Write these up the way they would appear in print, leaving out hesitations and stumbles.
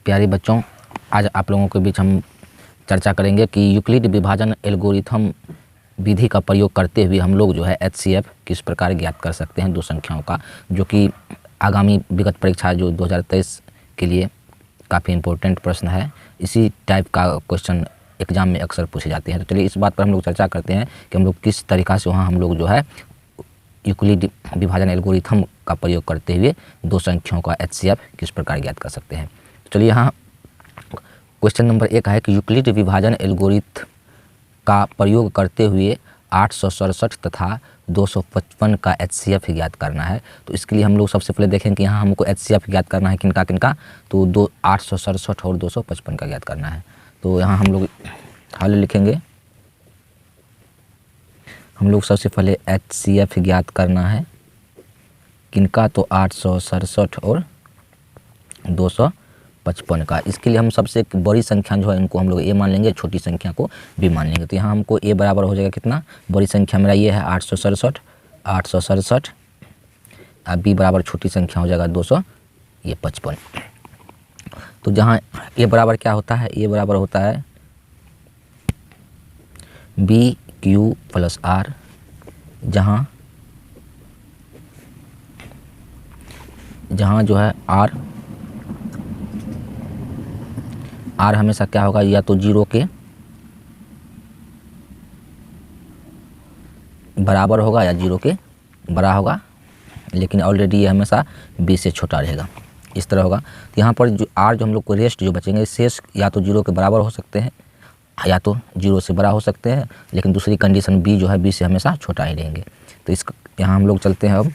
प्यारे बच्चों, आज आप लोगों के बीच हम चर्चा करेंगे कि यूक्लिड विभाजन एल्गोरिथम विधि का प्रयोग करते हुए हम लोग जो है HCF किस प्रकार ज्ञात कर सकते हैं दो संख्याओं का, जो कि आगामी विगत परीक्षा जो 2023 के लिए काफ़ी इम्पोर्टेंट प्रश्न है। इसी टाइप का क्वेश्चन एग्जाम में अक्सर पूछे जाते हैं। तो चलिए इस बात पर हम लोग चर्चा करते हैं कि हम लोग किस तरीक़ा से वहाँ हम लोग जो है यूक्लिड विभाजन एल्गोरिथम का प्रयोग करते हुए दो संख्याओं का HCF किस प्रकार ज्ञात कर सकते हैं। तो चलिए यहाँ क्वेश्चन नंबर 1 है कि यूक्लिड विभाजन एल्गोरिथम का प्रयोग करते हुए 867 तथा 255 का HCF ज्ञात करना है। तो इसके लिए हम लोग सबसे पहले देखें कि यहाँ हमको HCF ज्ञात करना है किनका किनका, तो 867 और 255 का ज्ञात करना है। तो यहाँ हम लोग हल लिखेंगे। हम लोग सबसे पहले HCF ज्ञात करना है किनका, तो 867 और 255 का। इसके लिए हम सबसे बड़ी संख्या जो है इनको हम लोग A मान लेंगे, छोटी संख्या को B मान लेंगे। तो यहाँ हमको A बराबर हो जाएगा कितना, बड़ी संख्या मेरा ये है 867 और B बराबर छोटी संख्या हो जाएगा 255। तो जहाँ A बराबर क्या होता है, A बराबर होता है BQ प्लस R, जहाँ जो है R हमेशा क्या होगा, या तो 0 के बराबर होगा या 0 के बड़ा होगा, लेकिन ऑलरेडी ये हमेशा B से छोटा रहेगा, इस तरह होगा। तो यहाँ पर जो R जो हम लोग को रेस्ट जो बचेंगे, शेष या तो 0 के बराबर हो सकते हैं या तो 0 से बड़ा हो सकते हैं, लेकिन दूसरी कंडीशन B जो है B से हमेशा छोटा ही रहेंगे। तो इस यहाँ हम लोग चलते हैं अब,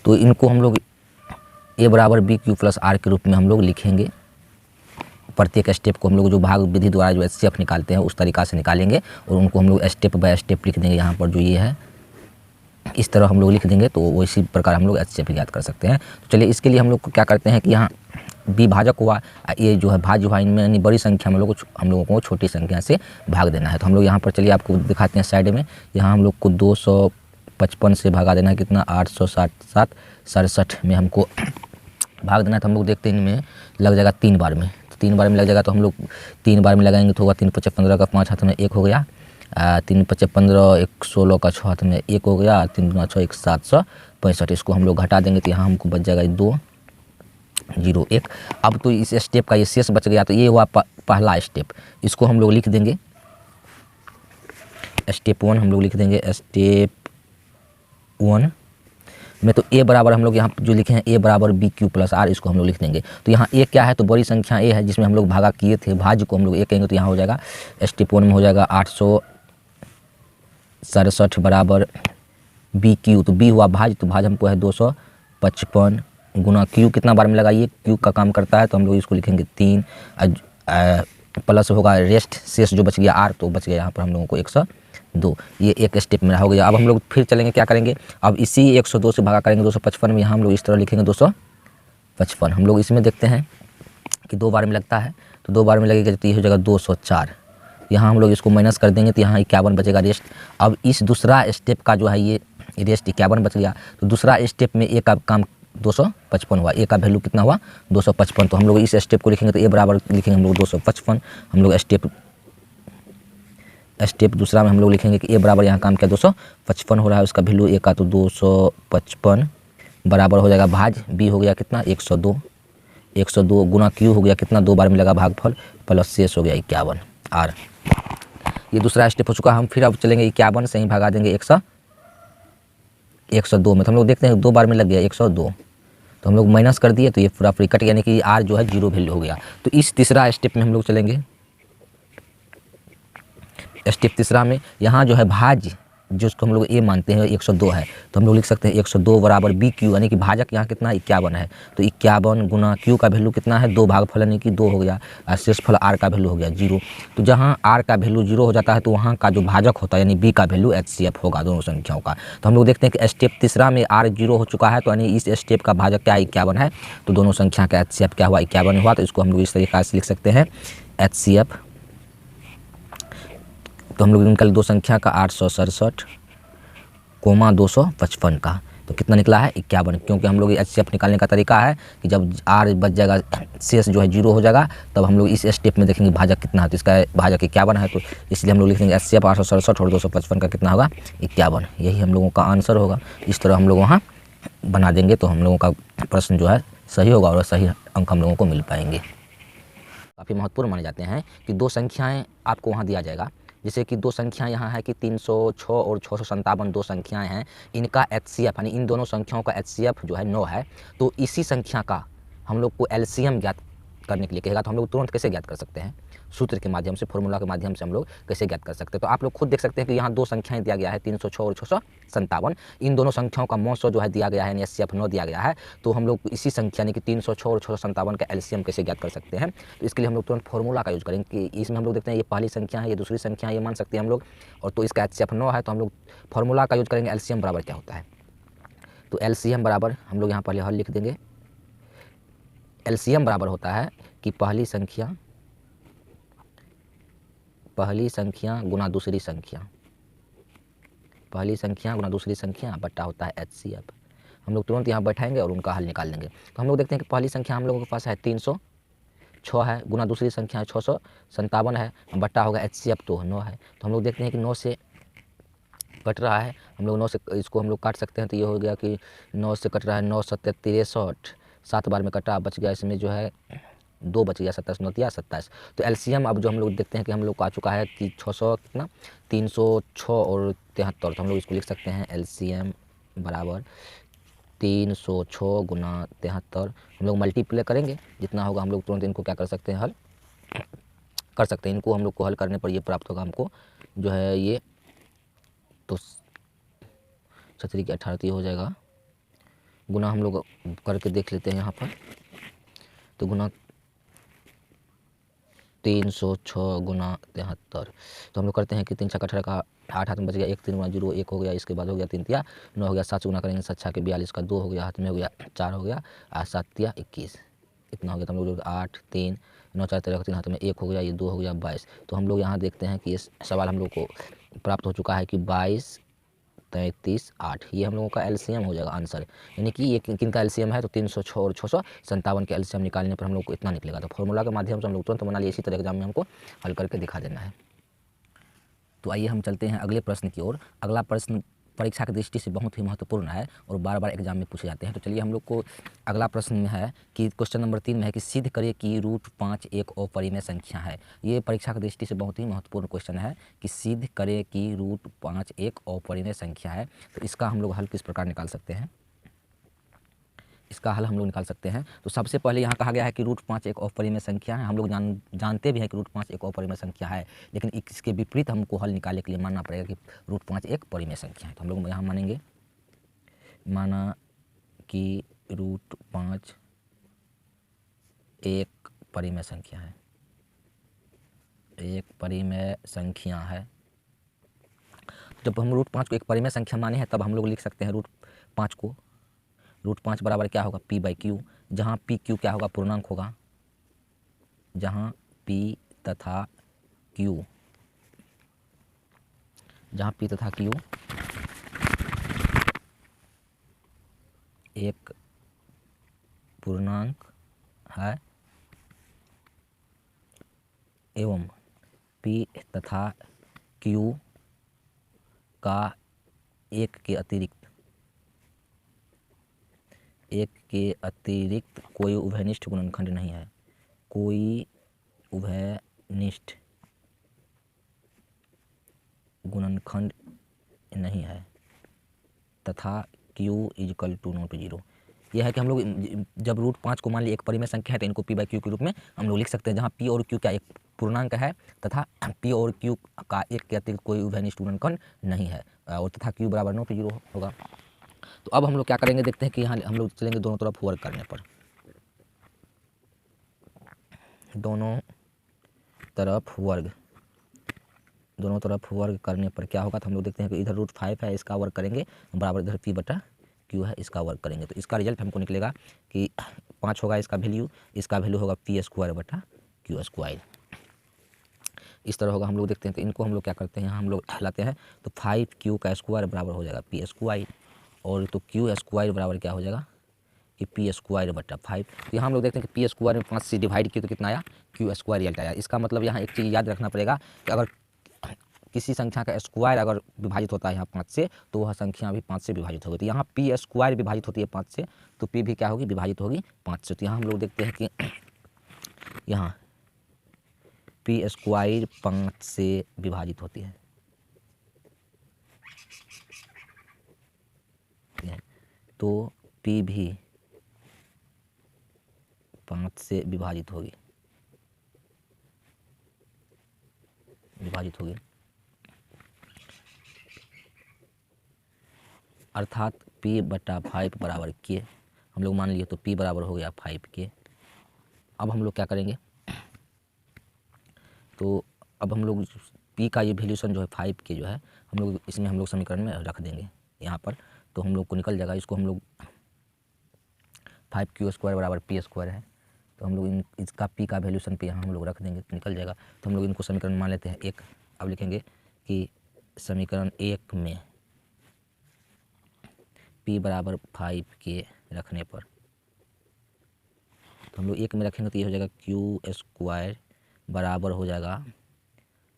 तो इनको हम लोग A बराबर BQ प्लस R के रूप में हम लोग लिखेंगे। प्रत्येक स्टेप को हम लोग जो भाग विधि द्वारा जो HCF निकालते हैं उस तरीक़ा से निकालेंगे और उनको हम लोग स्टेप बाय स्टेप लिख देंगे। यहाँ पर जो ये है इस तरह हम लोग लिख देंगे, तो इसी प्रकार हम लोग HCF ज्ञात कर सकते हैं। तो चलिए इसके लिए हम लोग क्या करते हैं कि यहाँ विभाजक हुआ, ये जो है भाज्य हुआ, इनमें यानी बड़ी संख्या में हम लोगों को छोटी संख्या से भाग देना है। तो हम लोग यहाँ पर चलिए आपको दिखाते हैं साइड में। यहाँ हम लोग को 255 से भागा देना है कितना, 867 में हमको भाग देना है। तो हम लोग देखते हैं इनमें लग जाएगा 3 बार में, तो 3 बार में लग जाएगा। तो हम लोग 3 बार में लगाएंगे तो होगा 3 5 15 का 5 हाथ में 1 हो गया, 3 5 15 1 16 का 6 हाथ में 1 हो गया, 3 2 6 1 765। इसको हम लोग घटा देंगे तो यहाँ हमको बच जाएगा 2 0 1। अब तो इस स्टेप का ये शेष बच गया, तो ये हुआ पहला स्टेप। इसको हम लोग लिख देंगे स्टेप 1, हम लोग लिख देंगे स्टेप 1 में। तो A बराबर हम लोग यहाँ जो लिखे हैं A बराबर BQ प्लस R, इसको हम लोग लिख देंगे। तो यहाँ A क्या है, तो बड़ी संख्या A है जिसमें हम लोग भागा किए थे, भाज्य को हम लोग A कहेंगे। तो यहाँ हो जाएगा स्टेप 1 में हो जाएगा 867 बराबर BQ, तो B हुआ भाज्य, तो भाज्य हमको है 255 गुना Q कितना बार में लगाइए, Q का काम करता है, तो हम लोग इसको लिखेंगे 3 प्लस होगा रेस्ट शेष जो बच गया R, तो बच गया यहाँ पर हम लोगों को 102। ये एक स्टेप में हो गया। अब हम लोग फिर चलेंगे, क्या करेंगे, अब इसी 102 से भागा करेंगे 255 में। यहाँ हम लोग इस तरह लिखेंगे 255। हम लोग इसमें देखते हैं कि 2 बार में लगता है, तो 2 बार में लगेगा तो ये हो जाएगा 204। यहाँ हम लोग इसको माइनस कर देंगे तो यहाँ 51 बचेगा रेस्ट। अब इस दूसरा स्टेप का जो है ये रेस्ट 51 बच गया, तो दूसरा स्टेप में A का काम 255 हुआ, A का वैल्यू कितना हुआ 255। तो हम लोग इस स्टेप को लिखेंगे तो A बराबर लिखेंगे हम लोग 255। हम लोग स्टेप दूसरा में हम लोग लिखेंगे कि A बराबर यहाँ काम क्या 255 हो रहा है, उसका वैल्यू A का तो 255 बराबर हो जाएगा भाज B हो गया कितना 102 गुना Q हो गया कितना 2 बार में लगा भागफल प्लस शेष हो गया 51 R। ये दूसरा स्टेप हो चुका। हम फिर अब चलेंगे 51 से ही भागा देंगे 102 में। तो हम लोग देखते हैं 2 बार में लग गया 102, तो हम लोग माइनस कर दिए तो ये पूरा फ्री कट, यानी कि R जो है 0 वैल्यू हो गया। तो इस तीसरा स्टेप में हम लोग चलेंगे। स्टेप तीसरा में यहाँ जो है भाज्य जिसको हम लोग A मानते हैं 102 है, तो हम लोग लिख सकते हैं 102 बराबर BQ, यानी कि भाजक यहाँ कितना 51 है, तो 51 गुना Q का वैल्यू कितना है 2 भागफल यानी कि 2 हो गया, और शेषफल R का वैल्यू हो गया 0। तो जहाँ R का वैल्यू 0 हो जाता है तो वहाँ का जो भाजक होता है यानी B का वैल्यू HCF होगा दोनों संख्याओं का। तो हम लोग देखते हैं कि स्टेप तीसरा में R 0 हो चुका है, तो यानी इस स्टेप का भाजक क्या 51 है, तो दोनों संख्या का HCF क्या हुआ 51 हुआ। तो इसको हम लोग इस तरीके से लिख सकते हैं HCF। तो हम लोग निकल दो संख्या का 867 कोमा 255 का, तो कितना निकला है 51, क्योंकि हम लोग एचसीएफ निकालने का तरीका है कि जब आर बच जाएगा, शेष जो है 0 हो जाएगा, तब हम लोग इस स्टेप में देखेंगे भाजक कितना है। तो इसका भाजक 51 है, तो इसलिए हम लोग लिख देंगे एचसीएफ 867 और 255 का कितना होगा 51। यही हम लोगों का आंसर होगा। इस तरह हम लोग वहाँ बना देंगे तो हम लोगों का प्रश्न जो है सही होगा और सही अंक हम लोगों को मिल पाएंगे। काफ़ी महत्वपूर्ण माने जाते हैं कि दो संख्याएं आपको वहाँ दिया जाएगा, जैसे कि दो संख्या यहाँ है कि 306 और 657 दो संख्याएं हैं, इनका एचसीएफ यानी इन दोनों संख्याओं का एचसीएफ जो है 9 है। तो इसी संख्या का हम लोग को एलसीएम ज्ञात करने के लिए कहेगा, तो हम लोग तुरंत कैसे ज्ञात कर सकते हैं, सूत्र के माध्यम से, फॉर्मूला के माध्यम से हम लोग कैसे ज्ञात कर सकते हैं। तो आप लोग खुद देख सकते हैं कि यहाँ दो संख्याएं दिया गया है 306 और 657, इन दोनों संख्याओं का मौसो जो है दिया गया है, यानी एचसीएफ 9 दिया गया है। तो हम लोग इसी संख्या यानी कि 306 और 657 का एलसीएम कैसे ज्ञात कर सकते हैं, तो इसके लिए हम लोग तुरंत फॉर्मूला का यूज करेंगे कि इसमें हम लोग देखते हैं ये पहली संख्या है, ये दूसरी संख्या है, ये मान सकते हैं हम लोग, और तो इसका एचसीएफ 9 है, तो हम लोग फॉर्मूला का यूज करेंगे एलसीएम बराबर क्या होता है। तो एलसीएम बराबर हम लोग यहाँ पहले हल लिख देंगे। एलसीएम बराबर होता है कि पहली संख्या गुना दूसरी संख्या, पहली संख्या गुना दूसरी संख्या बट्टा होता है एचसीएफ। हम लोग तुरंत यहाँ बैठाएंगे और उनका हल निकाल लेंगे। तो हम लोग देखते हैं कि पहली संख्या हम लोगों के पास है 306 है, गुना दूसरी संख्या है 657 है, बट्टा होगा एचसीएफ तो 9 है। तो हम लोग देखते हैं कि 9 से कट रहा है, हम लोग 9 से इसको हम लोग काट सकते हैं, तो ये हो गया कि 9 से कट रहा है 9 7 63, 7 बार में कटा, बच गया इसमें जो है 2 बच गया, 27 9 27। तो एलसीएम अब जो हम लोग देखते हैं कि हम लोग को आ चुका है कि 600 कितना 306 और 73, तो हम लोग इसको लिख सकते हैं एलसीएम बराबर 306 गुना 73। हम लोग मल्टीप्लाई करेंगे, जितना होगा हम लोग तुरंत इनको क्या कर सकते हैं, हल कर सकते हैं। इनको हम लोग को हल करने पर ये प्राप्त होगा हमको जो है ये, तो 36 की 18 हो जाएगा, गुना हम लोग करके देख लेते हैं यहाँ पर। तो गुना 306 गुना 73, तो हम लोग करते हैं कि 3 6 18 का 8 हाथ में बच गया, 1 3 गुना 0 1 हो गया, इसके बाद हो गया 3 तिया 9 हो गया, 7 गुना करेंगे 7 6 के 42 का 2 हो गया, हाथ में हो गया 4 हो गया, 8 7 तिया 21, इतना हो गया। तो हम लोग 8 3 9 4 13 3 हाथ में 1 हो गया, ये 2 हो गया 22। तो हम लोग यहाँ देखते हैं कि ये सवाल हम लोग को प्राप्त हो चुका है कि 22 33 8, ये हम लोगों का एलसीएम हो जाएगा आंसर। यानी कि ये किन का एलसीएम है, तो 306 और 657 के एलसीएम निकालने पर हम लोग को इतना निकलेगा। तो फॉर्मूला के माध्यम से हम लोग तुरंत बना लिए, इसी तरह एग्जाम में हमको हल करके दिखा देना है। तो आइए हम चलते हैं अगले प्रश्न की ओर। अगला प्रश्न परीक्षा की दृष्टि से बहुत ही महत्वपूर्ण है और बार बार एग्जाम में पूछे जाते हैं। तो चलिए हम लोग को अगला प्रश्न में है कि क्वेश्चन नंबर 3 में है कि सिद्ध करें कि √5 एक अपरिमेय संख्या है। ये परीक्षा की दृष्टि से बहुत ही महत्वपूर्ण क्वेश्चन है कि सिद्ध करें कि √5 एक अपरिमेय संख्या है। तो इसका हम लोग हल किस प्रकार निकाल सकते हैं, इसका हल हम लोग निकाल सकते हैं। तो सबसे पहले यहाँ कहा गया है कि √5 एक अपरिमेय संख्या है। हम लोग जानते भी हैं कि √5 एक अपरिमेय संख्या है, लेकिन इसके विपरीत हमको हल निकालने के लिए मानना पड़ेगा कि √5 एक परिमेय संख्या है। तो हम लोग यहाँ मानेंगे, माना कि √5 एक परिमेय संख्या है, एक परिमेय संख्या है। जब हम √5 को एक परिमेय संख्या माने हैं, तब हम लोग लिख सकते हैं √5 को, √5 बराबर क्या होगा p/q, जहाँ p/q क्या होगा पूर्णांक होगा, जहाँ p तथा q, जहाँ p तथा q एक पूर्णांक है एवं p तथा q का एक के अतिरिक्त कोई उभयनिष्ठ गुणनखंड नहीं है, कोई उभयनिष्ठ गुणनखंड नहीं है, तथा q = 0। यह है कि हम लोग जब √5 को मान लिया एक परिमेय संख्या है, तो इनको p/q के रूप में हम लोग लिख सकते हैं, जहाँ p और q का एक पूर्णांक है तथा p और q का एक के अतिरिक्त कोई उभयनिष्ठ गुणनखंड नहीं है, और तथा q बराबर 0 होगा। तो अब हम लोग क्या करेंगे, देखते हैं कि यहाँ हम लोग चलेंगे दोनों तरफ वर्ग करने पर। दोनों तरफ वर्ग करने पर क्या होगा, तो हम लोग देखते हैं कि इधर √5 है, इसका वर्ग करेंगे बराबर इधर p/q है, इसका वर्ग करेंगे। तो इसका रिजल्ट हमको निकलेगा कि 5 होगा इसका वैल्यू, इसका वैल्यू होगा p²/q²। इस तरह होगा। हम लोग देखते हैं, तो इनको हम लोग क्या करते हैं, यहाँ हम लोग लाते हैं, तो 5q² बराबर हो जाएगा p²। और तो क्यू स्क्वायर बराबर क्या हो जाएगा कि पी स्क्वायर बटा 5। तो यहाँ हम लोग देखते हैं कि पी स्क्वायर में 5 से डिवाइड किया तो कितना आया, क्यू स्क्वायर रिजल्ट आया। इसका मतलब यहाँ एक चीज़ याद रखना पड़ेगा कि अगर किसी संख्या का स्क्वायर अगर विभाजित होता है यहाँ 5 से, तो वह संख्या भी 5 से विभाजित होगी। तो यहाँ पी स्क्वायर विभाजित होती है 5 से, तो पी भी क्या होगी, विभाजित होगी 5 से। तो यहाँ हम लोग देखते हैं कि यहाँ पी स्क्वायर 5 से विभाजित होती है, तो पी भी 5 से विभाजित होगी, अर्थात p बटा 5 बराबर के हम लोग मान लिए, तो p बराबर हो गया 5 के। अब हम लोग क्या करेंगे, तो अब हम लोग p का ये वैल्यूशन जो है 5 के जो है हम लोग इसमें हम लोग समीकरण में रख देंगे यहाँ पर, तो हम लोग को निकल जाएगा। इसको हम लोग 5q स्क्वायर बराबर p स्क्वायर है, तो हम लोग इसका p का वैल्यूशन पे यहाँ हम लोग रख देंगे तो निकल जाएगा। तो हम लोग इनको समीकरण मान लेते हैं 1। अब लिखेंगे कि समीकरण 1 में p बराबर 5 के रखने पर, तो हम लोग 1 में रखेंगे तो ये हो जाएगा क्यू स्क्वायर बराबर हो जाएगा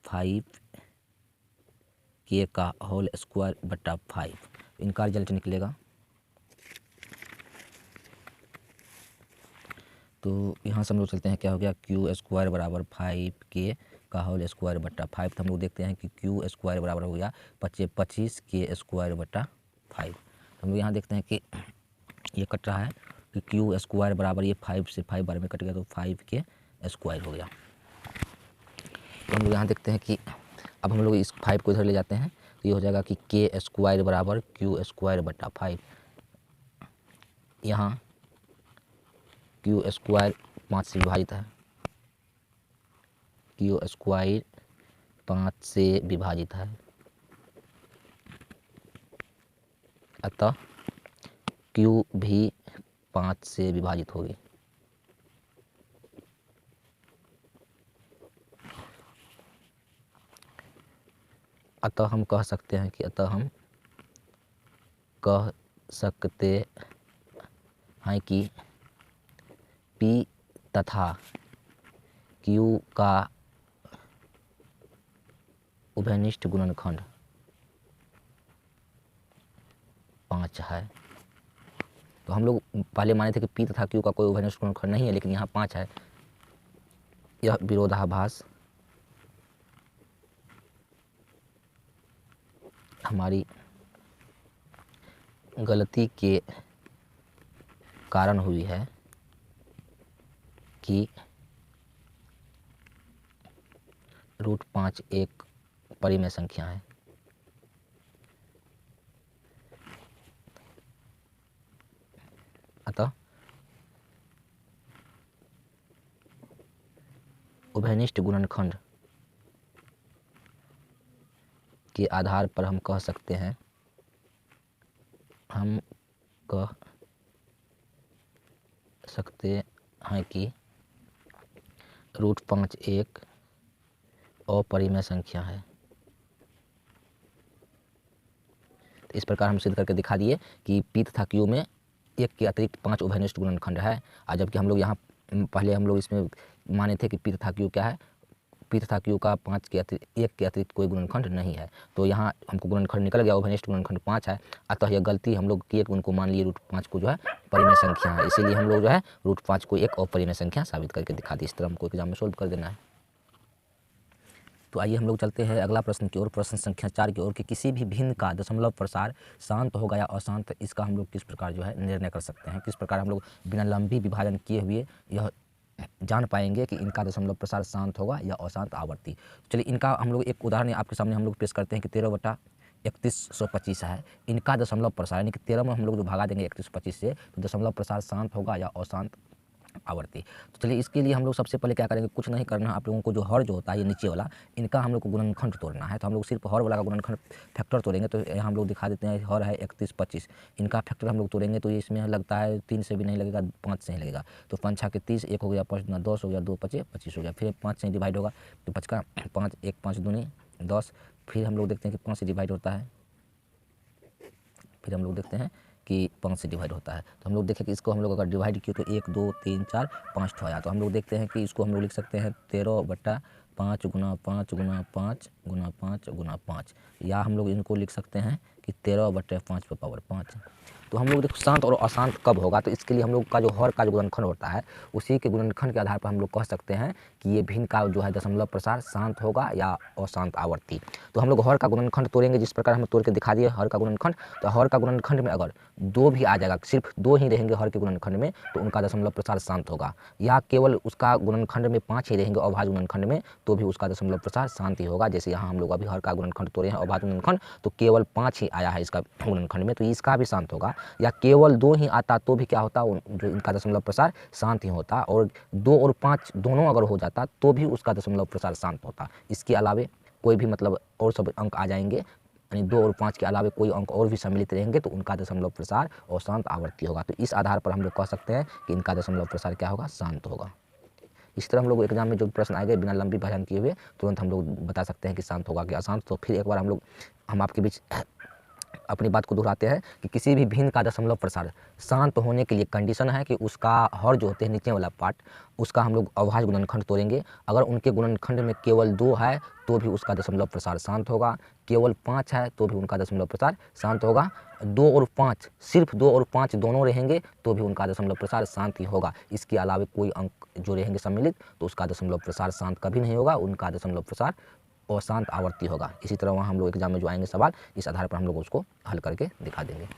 5 के का होल स्क्वायर बटा 5। इनका रिजल्ट निकलेगा, तो यहाँ से हम लोग चलते हैं क्या हो गया, क्यू स्क्वायर बराबर 5 के का होल स्क्वायर बटा 5। तो हम लोग देखते हैं कि क्यू स्क्वायर बराबर हो गया 25 के स्क्वायर बटा 5। हम लोग यहाँ देखते हैं कि ये कट रहा है कि क्यू स्क्वायर बराबर ये 5 से 5 बार में कट गया, तो 5 के स्क्वायर हो गया। तो हम लोग यहाँ देखते हैं कि अब हम लोग इस 5 को इधर ले जाते हैं, तो ये हो जाएगा कि के स्क्वायर बराबर क्यू स्क्वायर बटा 5। यहाँ क्यू स्क्वायर 5 से विभाजित है, क्यू स्क्वायर 5 से विभाजित है, अतः क्यू भी 5 से विभाजित होगी। अतः हम कह सकते हैं कि P तथा Q का उभयनिष्ठ गुणनखंड 5 है। तो हम लोग पहले माने थे कि P तथा Q का कोई उभयनिष्ठ गुणनखंड नहीं है, लेकिन यहाँ 5 है। यह विरोधाभास हमारी गलती के कारण हुई है कि √5 एक परिमेय संख्या है। अतः उभयनिष्ठ गुणनखंड के आधार पर हम कह सकते हैं कि √5 एक अपरिमेय संख्या है। तो इस प्रकार हम सिद्ध करके दिखा दिए कि P तथा Q में एक के अतिरिक्त 5 उभयनिष्ठ गुणनखंड है। और जबकि हम लोग यहाँ पहले हम लोग इसमें माने थे कि P तथा Q क्या है, P तथा Q का 1 के अतिरिक्त कोई गुणनखंड नहीं है। तो यहाँ हमको गुणनखंड निकल गया, उभयनिष्ठ गुणनखंड 5 है। अतः यह गलती हम लोग किए, उनको मान लिए √5 को जो है परिमेय संख्या है, इसीलिए हम लोग जो है √5 को एक अपरिमेय संख्या साबित करके दिखा दी। इस तरह हमको एग्जाम में सोल्व कर देना है। तो आइए हम लोग चलते हैं अगला प्रश्न की ओर, प्रश्न संख्या 4 की ओर, कि किसी भी भिन्न का दशमलव प्रसार शांत होगा या अशांत, इसका हम लोग किस प्रकार जो है निर्णय कर सकते हैं। किस प्रकार हम लोग बिना लंबी विभाजन किए हुए यह जान पाएंगे कि इनका दशमलव प्रसार शांत होगा या अशांत आवर्ती। चलिए इनका हम लोग एक उदाहरण आपके सामने हम लोग पेश करते हैं कि 13/3125 है इनका दशमलव प्रसार, यानी कि 13 में हम लोग जो भगा देंगे 31/25 से, तो दशमलव प्रसार शांत होगा या अशांत आवर्ती। तो चलिए इसके लिए हम लोग सबसे पहले क्या करेंगे, कुछ नहीं करना, आप लोगों को जो हर जो होता है ये नीचे वाला, इनका हम लोग को गुणनखंड तोड़ना है। तो हम लोग सिर्फ हर वाला का गुणनखंड फैक्टर तोड़ेंगे। तो यहाँ हम लोग दिखा देते हैं, हर है 31/25, इनका फैक्टर हम लोग तोड़ेंगे तो ये इसमें लगता है 3 से भी नहीं लगेगा, 5 से ही लगेगा। तो 5 6 के 30, 1 हो गया, 5 दूना 10 हो गया, 2 5 25 हो गया, फिर 5 से डिवाइड होगा तो 5 का 5, 1 5 दूनी 10, फिर हम लोग देखते हैं कि 5 से डिवाइड होता है, फिर हम लोग देखते हैं कि 5 से डिवाइड होता है। तो हम लोग देखें कि इसको हम लोग अगर डिवाइड किए तो 1 2 3 4 5 ठो आया। तो हम लोग देखते हैं कि इसको हम लोग लिख सकते हैं 13/5 गुना 5 गुना 5 गुना 5 गुना 5, या हम लोग इनको लिख सकते हैं कि 13/5 पे पावर 5। तो हम लोग देखो शांत और अशांत कब होगा, तो इसके लिए हम लोग का जो हर का जो गुणनखंड होता है उसी के गुणनखंड के आधार पर हम लोग कह सकते हैं कि ये भिन्न का जो है दशमलव प्रसार शांत होगा या अशांत आवर्ती। तो हम लोग हर का गुणनखंड तोड़ेंगे, जिस प्रकार हम तोड़ के दिखा दिए हर का गुणनखंड। तो हर का गुणनखंड में अगर 2 भी आ जाएगा, सिर्फ 2 ही रहेंगे हर के गुणनखंड में, तो उनका दशमलव प्रसार शांत होगा। या केवल उसका गुणनखंड में 5 ही रहेंगे अभाज्य गुणनखंड में, तो भी उसका दशमलव प्रसार शांत ही होगा। जैसे यहाँ हम लोग अभी हर का गुणनखंड तोड़े हैं अभाज्य गुणनखंड, तो केवल 5 ही आया है इसका गुणनखंड में, तो इसका भी शांत होगा। या केवल 2 ही आता तो भी क्या होता, जो इनका दशमलव प्रसार शांत ही होता। और 2 और 5 दोनों अगर हो जाता तो भी उसका दशमलव प्रसार शांत होता। इसके अलावे कोई भी मतलब और सब अंक आ जाएंगे, यानी 2 और 5 के अलावे कोई अंक और भी सम्मिलित रहेंगे, तो उनका दशमलव प्रसार अशांत आवर्ती होगा। तो इस आधार पर हम लोग कह सकते हैं कि इनका दशमलव प्रसार क्या होगा, शांत होगा। इस तरह हम लोग एग्जाम में जो प्रश्न आएंगे बिना लंबी भाषण किए हुए तुरंत हम लोग बता सकते हैं कि शांत होगा कि अशांत। तो फिर एक बार हम आपके बीच अपनी बात को दोहराते हैं कि किसी भी भिन्न का दशमलव प्रसार शांत होने के लिए कंडीशन है कि उसका हर जो होते हैं नीचे वाला पार्ट, उसका हम लोग अभाज्य गुणनखंड तोड़ेंगे। अगर उनके गुणनखंड में केवल 2 है तो भी उसका दशमलव प्रसार शांत होगा, केवल 5 है तो भी उनका दशमलव प्रसार शांत होगा, 2 और 5 सिर्फ 2 और 5 दोनों रहेंगे तो भी उनका दशमलव प्रसार शांत ही होगा। इसके अलावे कोई अंक जो रहेंगे सम्मिलित तो उसका दशमलव प्रसार शांत कभी नहीं होगा, उनका दशमलव प्रसार अशांत आवर्ती होगा। इसी तरह वहाँ हम लोग एग्जाम में जो आएंगे सवाल, इस आधार पर हम लोग उसको हल करके दिखा देंगे।